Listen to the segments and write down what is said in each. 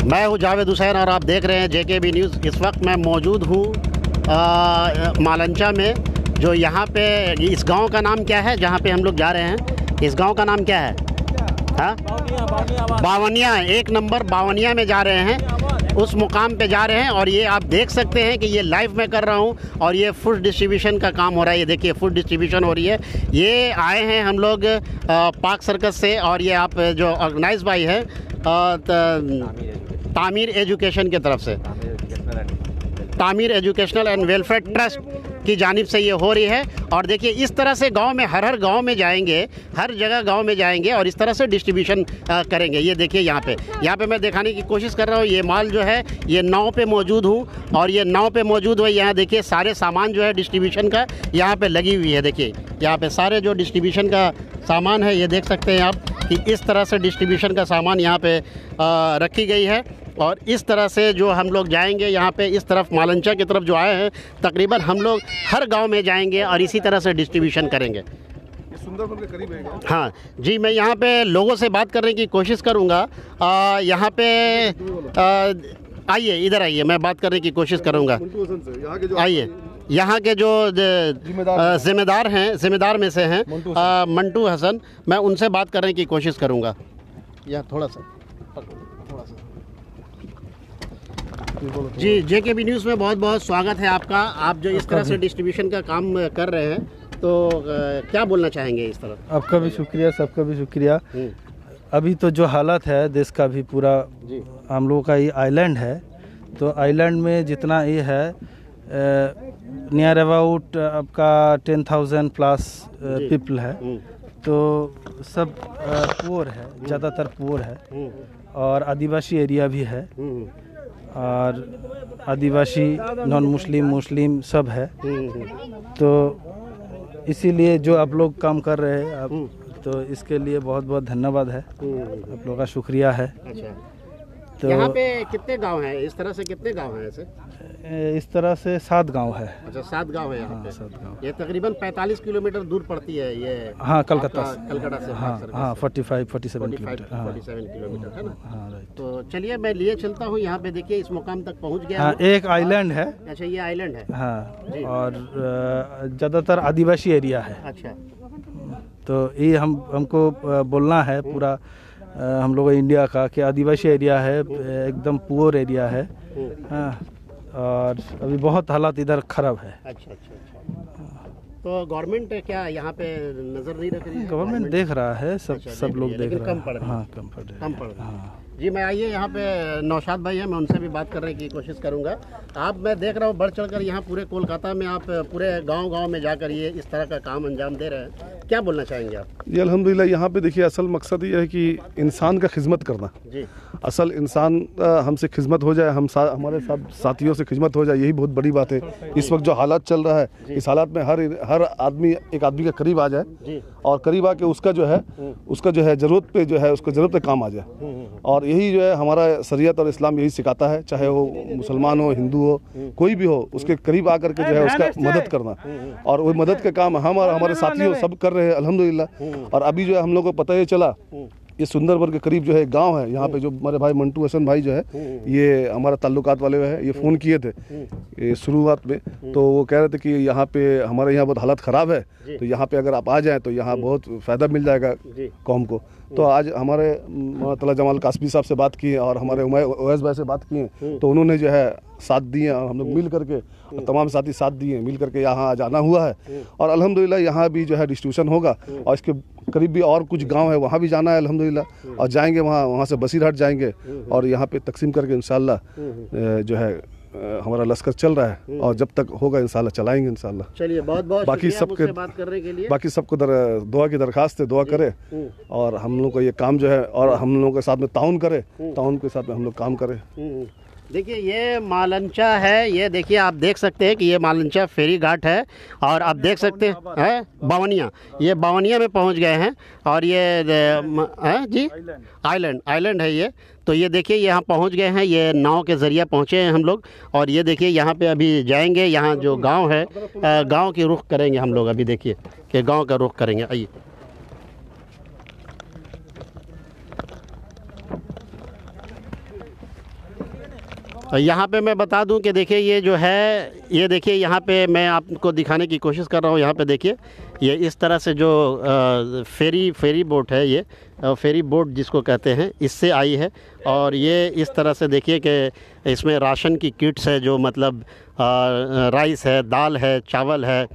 मैं हूं जावेद हुसैन और आप देख रहे हैं JKB न्यूज़। इस वक्त मैं मौजूद हूं मालंचा में, जो यहाँ पे इस गांव का नाम क्या है जहाँ पे हम लोग जा रहे हैं? इस गांव का नाम क्या है? हाँ, बावनिया। 1 नंबर बावनिया में जा रहे हैं, उस मुकाम पे जा रहे हैं। और ये आप देख सकते हैं कि ये लाइव मैं कर रहा हूँ और ये फूड डिस्ट्रीब्यूशन का काम हो रहा है। ये देखिए फूड डिस्ट्रीब्यूशन हो रही है। ये आए हैं हम लोग पार्क सर्कस से, और ये आप जो ऑर्गेनाइज भाई है तामीर एजुकेशन की तरफ से, तामीर एजुकेशनल एंड वेलफेयर ट्रस्ट की जानिब से ये हो रही है। और देखिए इस तरह से गांव में हर गांव में जाएंगे, हर जगह गांव में जाएंगे और इस तरह से डिस्ट्रीब्यूशन करेंगे। ये देखिए यहाँ पे मैं दिखाने की कोशिश कर रहा हूँ। ये माल जो है ये नाव पे मौजूद हूँ और ये नाव पे मौजूद हुआ। यहाँ देखिए सारे सामान जो है डिस्ट्रीब्यूशन का यहाँ पे लगी हुई है। देखिए यहाँ पे सारे जो डिस्ट्रीब्यूशन का सामान है, ये देख सकते हैं आप कि इस तरह से डिस्ट्रीब्यूशन का सामान यहाँ पे रखी गई है। और इस तरह से जो हम लोग जाएंगे यहाँ पे, इस तरफ मालंचा की तरफ जो आए हैं, तकरीबन हम लोग हर गांव में जाएंगे और इसी तरह से डिस्ट्रीब्यूशन करेंगे। सुंदरबन के करीब है। हाँ जी, मैं यहाँ पे लोगों से बात करने की कोशिश करूँगा। यहाँ पे आइए, इधर आइए, मैं बात करने की कोशिश करूँगा। आइए, यहाँ के जो जिम्मेदार हैं, जिम्मेदार में से हैं मंटू हसन, मैं उनसे बात करने की कोशिश करूँगा। यहाँ थोड़ा सा जी, JKB न्यूज़ में बहुत बहुत स्वागत है आपका। आप जो इस तरह से डिस्ट्रीब्यूशन का काम कर रहे हैं, तो क्या बोलना चाहेंगे इस तरह? आपका भी शुक्रिया, सबका भी शुक्रिया। अभी तो जो हालत है देश का भी पूरा, हम लोगों का ये आइलैंड है, तो आइलैंड में जितना ये है नियर अबाउट आपका 10,000 प्लस पीपल है, तो सब पुअर है, ज़्यादातर पुअर है और आदिवासी एरिया भी है और आदिवासी नॉन मुस्लिम मुस्लिम सब है। तो इसीलिए जो आप लोग काम कर रहे हैं आप, तो इसके लिए बहुत बहुत धन्यवाद है, आप लोगों का शुक्रिया है। अच्छा, तो यहाँ पे कितने गांव हैं? इस तरह से कितने गांव हैं ऐसे? इस तरह से 7 गांव है। अच्छा, 7 गांव है यहाँ पे। 7 गाँव। ये तकरीबन 45 किलोमीटर दूर पड़ती है ये। हाँ, कलकत्ता से। हाँ 47 किलोमीटर है ना। हाँ राइट। तो चलिए मैं लिए चलता हूँ। यहाँ पे देखिए इस मुकाम तक पहुँच गया। हाँ, एक आइलैंड है। अच्छा, ये आइलैंड है। हाँ, और ज़्यादातर आदिवासी एरिया है। अच्छा, तो ये हमको बोलना है पूरा हम लोग इंडिया का कि आदिवासी एरिया है, एकदम पुअर एरिया है। हाँ, और अभी बहुत हालात इधर खराब है। अच्छा। तो गवर्नमेंट क्या यहाँ पे नज़र नहीं रख रही है? गवर्नमेंट देख रहा है, सब लोग देख रहे हैं। कम पड़ रहा है। हाँ, कम पड़ रहा है। हाँ जी, मैं आइए यहाँ पे नौशाद भाई हैं, मैं उनसे भी बात करने की कोशिश करूँगा। आप, मैं देख रहा हूँ बढ़ चढ़कर यहाँ पूरे कोलकाता में आप पूरे गांव में जाकर ये इस तरह का काम अंजाम दे रहे हैं, क्या बोलना चाहेंगे आप? ये अल्हम्दुलिल्लाह यहाँ पे देखिए असल मकसद ये है कि इंसान का खिदमत करना। जी, असल इंसान हमसे खिदमत हो जाए, हमारे साथियों से खिदमत हो जाए, यही बहुत बड़ी बात है। इस वक्त जो हालात चल रहा है, इस हालात में हर आदमी एक आदमी के करीब आ जाए और करीब आके उसका जो है ज़रूरत पे जो है उसको ज़रूरत पे काम आ जाए। और यही जो है हमारा शरीयत और इस्लाम यही सिखाता है, चाहे वो मुसलमान हो, हिंदू हो, कोई भी हो, उसके करीब आकर के जो है उसका मदद करना। और वो मदद का काम हम और हमारे साथियों सब कर रहे हैं अल्हम्दुलिल्लाह। और अभी जो है हम लोग को पता ही चला, ये सुंदरबन के करीब जो है गांव है, यहाँ पे जो हमारे भाई मंटू हसन भाई जो है, ये हमारा ताल्लुकात वाले हैं, ये फ़ोन किए थे ये शुरुआत में, तो वो कह रहे थे कि यहाँ पे हमारे यहाँ बहुत हालत ख़राब है, तो यहाँ पे अगर आप आ जाएँ तो यहाँ बहुत फ़ायदा मिल जाएगा कौम को। तो आज हमारे तला जमाल कासमी साहब से बात की और हमारे ओवैस भाई से बात की, तो उन्होंने जो है साथ दिए और हम लोग मिल करके, तमाम साथी साथ दिए, मिल करके यहाँ जाना हुआ है। और अल्हम्दुलिल्लाह यहाँ भी जो है डिस्ट्रीब्यूशन होगा और इसके करीब भी और कुछ गांव है, वहाँ भी जाना है अल्हम्दुलिल्लाह। और जाएंगे वहाँ से बसीरहाट जाएंगे और यहाँ पे तकसीम करके इंशाअल्लाह जो है हमारा लश्कर चल रहा है और जब तक होगा इंशाअल्लाह चलाएंगे इंशाअल्लाह। चलिए, बहुत बहुत बाकी सबके बात करने के लिए, बाकी सबको दुआ की दरखास्त है, दुआ करे और हम लोग को ये काम जो है और हम लोगों के साथ में ताउन करे, ताउन के साथ में हम लोग काम करें। देखिए ये मालंचा है, ये देखिए आप देख सकते हैं कि ये मालंचा फेरी घाट है और आप देख सकते हैं बावनिया, ये बावनिया में पहुंच गए हैं और ये है जी आइलैंड है ये। तो ये देखिए यहाँ पहुंच गए हैं, ये नाव के ज़रिए पहुंचे हैं हम लोग। और ये देखिए यहाँ पे अभी जाएंगे, यहाँ जो गांव है, गांव की रुख करेंगे हम लोग। अभी देखिए कि गांव का रुख करेंगे। आइए, यहाँ पे मैं बता दूं कि देखिए ये जो है, ये देखिए यहाँ पे मैं आपको दिखाने की कोशिश कर रहा हूँ। यहाँ पे देखिए ये इस तरह से जो फेरी बोट है, ये फेरी बोट जिसको कहते हैं, इससे आई है। और ये इस तरह से देखिए कि इसमें राशन की किट्स है, जो मतलब राइस है, दाल है, चावल है,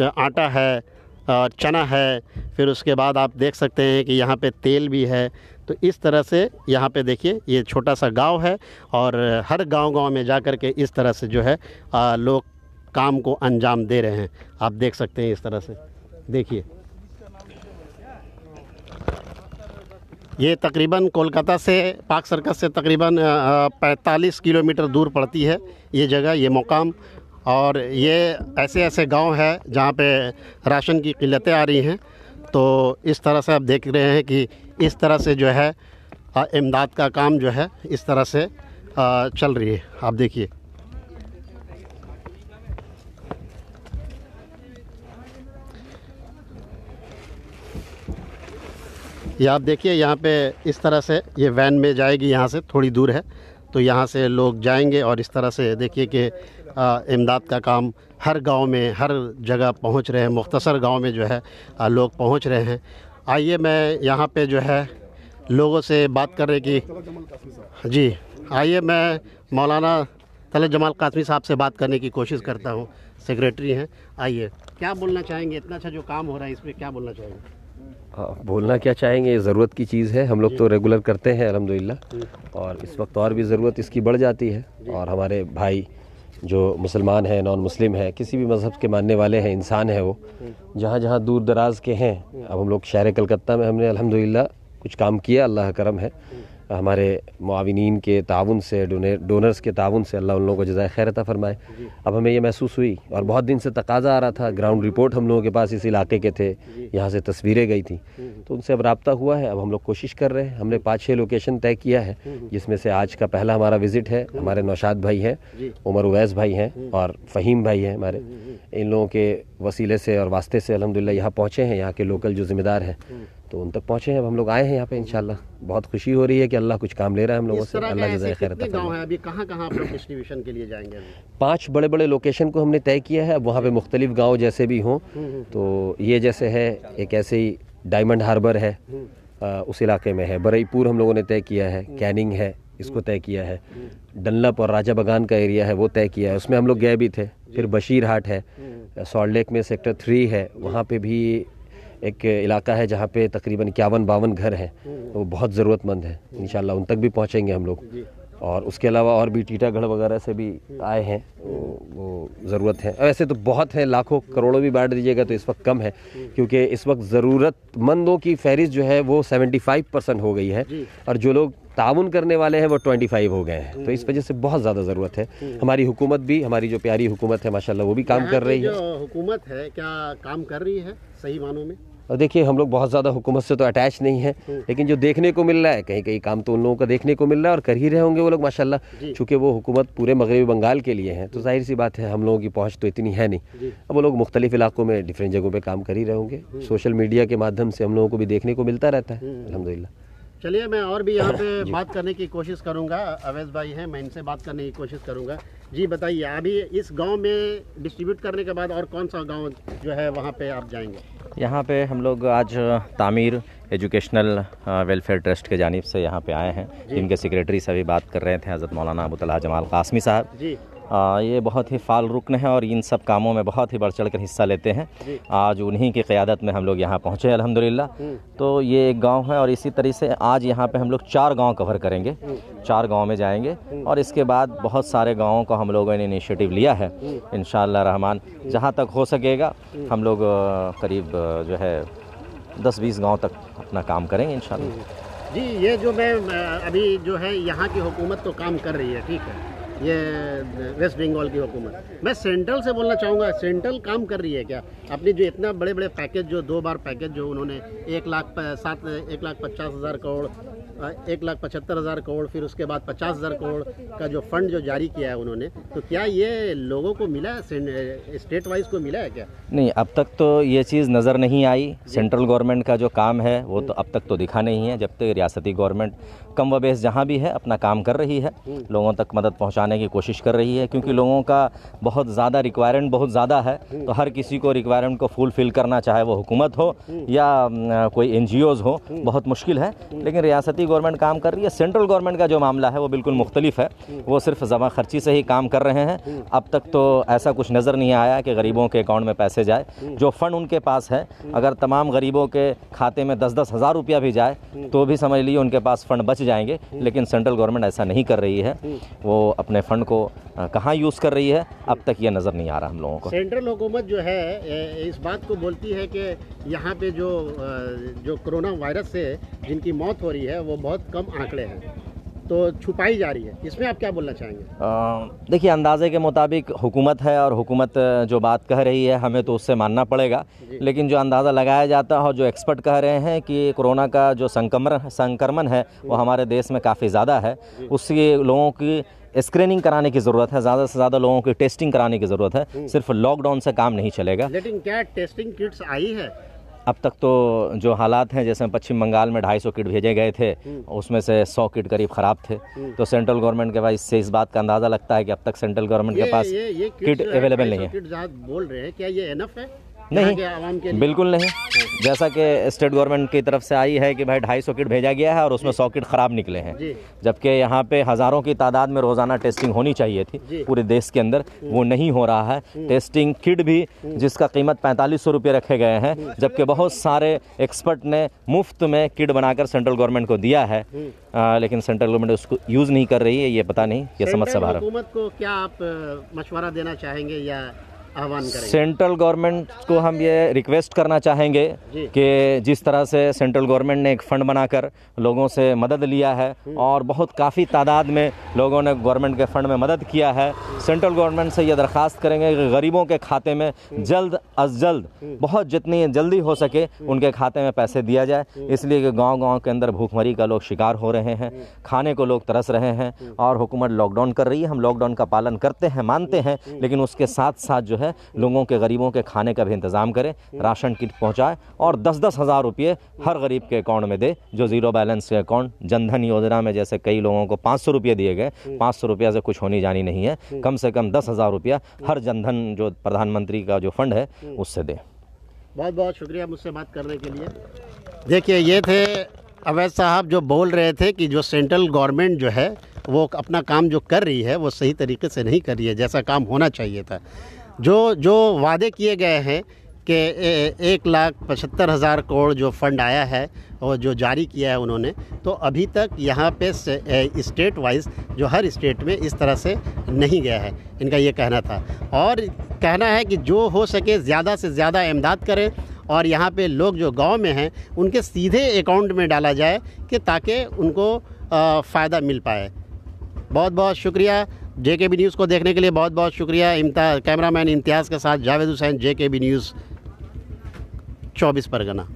आटा है, चना है, फिर उसके बाद आप देख सकते हैं कि यहाँ पे तेल भी है। तो इस तरह से यहाँ पे देखिए ये छोटा सा गांव है और हर गांव में जा कर के इस तरह से जो है लोग काम को अंजाम दे रहे हैं। आप देख सकते हैं इस तरह से, देखिए ये तकरीबन कोलकाता से, पार्क सर्कस से तकरीबन 45 किलोमीटर दूर पड़ती है ये जगह, ये मुकाम। और ये ऐसे ऐसे गांव है जहाँ पे राशन की किल्लतें आ रही हैं। तो इस तरह से आप देख रहे हैं कि इस तरह से जो है इमदाद का काम जो है इस तरह से चल रही है। आप देखिए ये, आप देखिए यहाँ पे इस तरह से ये वैन में जाएगी, यहाँ से थोड़ी दूर है, तो यहाँ से लोग जाएंगे और इस तरह से देखिए कि इमदाद का काम हर गांव में, हर जगह पहुंच रहे हैं। मुख्तसर गांव में जो है लोग पहुंच रहे हैं। आइए मैं यहाँ पे जो है लोगों से बात कर रहे कि जी, आइए मैं मौलाना तलत जमाल कासमी साहब से बात करने की कोशिश करता हूँ, सेक्रेटरी हैं। आइए, क्या बोलना चाहेंगे? इतना अच्छा जो काम हो रहा है इसमें क्या बोलना चाहेंगे? बोलना क्या चाहेंगे, ज़रूरत की चीज़ है। हम लोग तो रेगुलर करते हैं अल्हम्दुलिल्लाह, और इस वक्त और भी ज़रूरत इसकी बढ़ जाती है। और हमारे भाई जो मुसलमान हैं, नॉन मुस्लिम हैं, किसी भी मज़हब के मानने वाले हैं, इंसान हैं, वो जहाँ जहाँ दूर दराज के हैं। अब हम लोग शहर कलकत्ता में हमने अल्हम्दुलिल्लाह कुछ काम किया, अल्लाह का करम है। हमारे मुआविनीन के ताउन से, डोनर्स के ताउन से अल्लाह उन लोगों को जज़ाए खैर अता फरमाए। अब हमें ये महसूस हुई और बहुत दिन से तकाजा आ रहा था, ग्राउंड रिपोर्ट हम लोगों के पास इस इलाके के थे, यहाँ से तस्वीरें गई थी, तो उनसे अब रब्ता हुआ है। अब हम लोग कोशिश कर रहे हैं। हमने 5-6 लोकेशन तय किया है, जिसमें से आज का पहला हमारा विज़िट है। हमारे नौशाद भाई हैं, उमर उवैस भाई हैं और फ़हीम भाई हैं हमारे। इन लोगों के वसीले से और वास्ते से अल्हम्दुलिल्लाह यहाँ पहुँचे हैं। यहाँ के लोकल जो ज़िम्मेदार हैं तो उन तक पहुँचे हैं। अब हम लोग आए हैं यहाँ पे इंशाल्लाह। बहुत खुशी हो रही है कि अल्लाह कुछ काम ले रहा है हम लोगों से। अल्लाह जज़ाए खैर अता फरमाए। अभी कहाँ आप लोग डिस्ट्रीब्यूशन के लिए जाएंगे? 5 बड़े बड़े लोकेशन को हमने तय किया है। अब वहाँ पे मुख्तलिफ गांव जैसे भी हों, तो ये जैसे है एक ऐसे ही डायमंड हार्बर है, उस इलाके में है। बरईपुर हम लोगों ने तय किया है, कैनिंग है, इसको तय किया है। डनलप और राजा बगान का एरिया है, वो तय किया है, उसमें हम लोग गए भी थे। फिर बशीर हाट है, सॉल्ट लेक में सेक्टर 3 है, वहाँ पे भी एक इलाका है जहाँ पे तकरीबन 51-52 घर हैं, वो बहुत ज़रूरतमंद है। इंशाल्लाह उन तक भी पहुँचेंगे हम लोग। और उसके अलावा और भी टीटागढ़ वगैरह से भी आए हैं, वो ज़रूरत है। वैसे तो बहुत है, लाखों करोड़ों भी बांट दीजिएगा तो इस वक्त कम है, क्योंकि इस वक्त ज़रूरतमंदों की फहरिस्त जो है वो 75% हो गई है और जो लोग ताउन करने वाले हैं वो 25 हो गए हैं। तो इस वजह से बहुत ज़्यादा ज़रूरत है। हमारी हुकूमत भी, हमारी जो प्यारी हुकूमत है माशाल्लाह, वो भी काम कर रही है। जो हुकूमत है क्या काम कर रही है सही मानों में? और देखिए, हम लोग बहुत ज़्यादा हुकूमत से तो अटैच नहीं है, लेकिन जो देखने को मिल रहा है, कहीं कहीं काम तो उन लोगों का देखने को मिल रहा है और कर ही रहे होंगे वो लोग माशाल्लाह। चूँकि वो हुकूमत पूरे मगरबी बंगाल के लिए है, तो जाहिर सी बात है हम लोगों की पहुँच तो इतनी है नहीं। अब वो लोग मुख्तलिफ इलाकों में, डिफरेंट जगहों पर काम कर ही रहे होंगे। सोशल मीडिया के माध्यम से हम लोगों को भी देखने को मिलता रहता है अल्हम्दुलिल्लाह। चलिए, मैं और भी यहाँ पे बात करने की कोशिश करूँगा। अवैस भाई हैं, मैं इनसे बात करने की कोशिश करूँगा। जी बताइए, अभी इस गांव में डिस्ट्रीब्यूट करने के बाद और कौन सा गांव जो है वहाँ पे आप जाएंगे? यहाँ पे हम लोग आज तामीर एजुकेशनल वेलफेयर ट्रस्ट के जानिब से यहाँ पे आए हैं, जिनके सेक्रेटरी से भी बात कर रहे थे, हज़रत मौलाना अबू तलहा जमाल कासमी साहब जी। ये बहुत ही फ़ाल रुकन है और इन सब कामों में बहुत ही बढ़ चढ़ कर हिस्सा लेते हैं। आज उन्हीं की क़यादत में हम लोग यहाँ पहुँचे अल्हम्दुलिल्लाह। तो ये एक गांव है और इसी तरीके से आज यहाँ पे हम लोग 4 गांव कवर करेंगे, 4 गांव में जाएंगे और इसके बाद बहुत सारे गांवों को हम लोगों ने इनिशिएटिव लिया है। इंशाअल्लाह रहमान जहाँ तक हो सकेगा हम लोग करीब जो है 10-20 गाँव तक अपना काम करेंगे इंशाअल्लाह। जी, ये जो मैं अभी जो है यहाँ की हुकूमत तो काम कर रही है, ठीक है, ये वेस्ट बंगाल की हुकूमत। मैं सेंट्रल से बोलना चाहूँगा, सेंट्रल काम कर रही है क्या? अपनी जो इतना बड़े बड़े पैकेज, जो 2 बार पैकेज जो उन्होंने 1,50,000 करोड़, 1,75,000 करोड़, फिर उसके बाद 50,000 करोड़ का जो फंड जो जारी किया है उन्होंने, तो क्या ये लोगों को मिला है, स्टेट वाइज को मिला है क्या? नहीं, अब तक तो ये चीज़ नज़र नहीं आई। सेंट्रल गवर्नमेंट का जो काम है वो तो अब तक तो दिखा नहीं है। जब तक रियासती गवर्नमेंट कम व बेश जहाँ भी है अपना काम कर रही है, लोगों तक मदद पहुँचाने की कोशिश कर रही है, क्योंकि लोगों का बहुत ज़्यादा रिक्वायरमेंट बहुत ज़्यादा है। तो हर किसी को रिक्वायरमेंट को फुलफ़िल करना, चाहे वो हुकूमत हो या कोई NGOs हो, बहुत मुश्किल है। लेकिन रियासती गवर्नमेंट काम कर रही है। सेंट्रल गवर्नमेंट का जो मामला है वो बिल्कुल मुख्तलिफ है, वो सिर्फ जमा खर्ची से ही काम कर रहे हैं। अब तक तो ऐसा कुछ नज़र नहीं आया कि गरीबों के अकाउंट में पैसे जाए। जो फ़ंड उनके पास है, अगर तमाम गरीबों के खाते में 10-10 हज़ार रुपया भी जाए तो भी समझ लीजिए उनके पास फ़ंड बच जाएंगे। लेकिन सेंट्रल गवर्नमेंट ऐसा नहीं कर रही है। वो अपने फ़ंड को कहाँ यूज़ कर रही है, अब तक ये नज़र नहीं आ रहा हम लोगों को। सेंट्रल हुकूमत जो है इस बात को बोलती है कि यहाँ पे जो कोरोना वायरस से जिनकी मौत हो रही है वो बहुत कम आंकड़े हैं, तो छुपाई जा रही है। इसमें आप क्या बोलना चाहेंगे? देखिए, अंदाजे के मुताबिक हुकूमत है और हुकूमत जो बात कह रही है हमें तो उससे मानना पड़ेगा। लेकिन जो अंदाज़ा लगाया जाता है और जो एक्सपर्ट कह रहे हैं कि कोरोना का जो संक्रमण है वो हमारे देश में काफ़ी ज़्यादा है, उससे लोगों की स्क्रीनिंग कराने की ज़रूरत है, ज़्यादा से ज़्यादा लोगों की टेस्टिंग कराने की ज़रूरत है। सिर्फ लॉकडाउन से काम नहीं चलेगा। लेकिन क्या टेस्टिंग किट्स आई है? अब तक तो जो हालात हैं, जैसे पश्चिम बंगाल में 250 किट भेजे गए थे, उसमें से 100 किट करीब ख़राब थे। तो सेंट्रल गवर्नमेंट के पास इससे इस बात का अंदाज़ा लगता है कि अब तक सेंट्रल गवर्नमेंट के पास किट अवेलेबल नहीं है। किट बोल रहे हैं, क्या ये एनफ है? नहीं, बिल्कुल नहीं। जैसा कि स्टेट गवर्नमेंट की तरफ से आई है कि भाई 250 किट भेजा गया है और उसमें 100 किट ख़राब निकले हैं, जबकि यहाँ पे हज़ारों की तादाद में रोज़ाना टेस्टिंग होनी चाहिए थी पूरे देश के अंदर, वो नहीं हो रहा है। टेस्टिंग किट भी जिसका कीमत 4500 रुपये रखे गए हैं, जबकि बहुत सारे एक्सपर्ट ने मुफ्त में किट बनाकर सेंट्रल गवर्नमेंट को दिया है, लेकिन सेंट्रल गवर्नमेंट उसको यूज़ नहीं कर रही है। ये पता नहीं, ये समझ से बाहर है। हुकूमत को क्या आप मशवरा देना चाहेंगे या आह्वान करेंगे? सेंट्रल गवर्नमेंट को हम ये रिक्वेस्ट करना चाहेंगे कि जिस तरह से सेंट्रल गवर्नमेंट ने एक फ़ंड बनाकर लोगों से मदद लिया है और बहुत काफ़ी तादाद में लोगों ने गवर्नमेंट के फ़ंड में मदद किया है, सेंट्रल गवर्नमेंट से ये दरख्वास्त करेंगे कि गरीबों के खाते में जल्द अज जल्द, बहुत जितनी जल्दी हो सके उनके खाते में पैसे दिया जाए। इसलिए कि गाँव-गाँव के अंदर भूखमरी का लोग शिकार हो रहे हैं, खाने को लोग तरस रहे हैं और हुकूमत लॉकडाउन कर रही है। हम लॉकडाउन का पालन करते हैं, मानते हैं, लेकिन उसके साथ साथ जो है लोगों के, गरीबों के खाने का भी इंतज़ाम करें, राशन किट पहुंचाए और 10-10 हज़ार रुपये हर गरीब के अकाउंट में दे। जो ज़ीरो बैलेंस के अकाउंट, जनधन योजना में जैसे कई लोगों को 500 रुपये दिए गए, 500 रुपये से कुछ होनी जानी नहीं है, कम से कम 10,000 रुपया हर जनधन जो प्रधानमंत्री का जो फंड है उससे दें। बहुत बहुत शुक्रिया मुझसे बात करने के लिए। देखिए, ये थे अवैध साहब जो बोल रहे थे कि जो सेंट्रल गवर्नमेंट जो है वो अपना काम जो कर रही है वो सही तरीके से नहीं कर रही है, जैसा काम होना चाहिए था। जो वादे किए गए हैं कि 1,75,000 करोड़ जो फंड आया है और जो जारी किया है उन्होंने, तो अभी तक यहाँ पे स्टेट वाइज जो हर स्टेट में इस तरह से नहीं गया है, इनका ये कहना था। और कहना है कि जो हो सके ज़्यादा से ज़्यादा इमदाद करें और यहाँ पे लोग जो गांव में हैं उनके सीधे अकाउंट में डाला जाए कि ताकि उनको फ़ायदा मिल पाए। बहुत बहुत शुक्रिया। JKB न्यूज़ को देखने के लिए बहुत बहुत शुक्रिया। कैमरामैन इम्तियाज़ के साथ जावेद हुसैन, JKB न्यूज़ 24 परगना।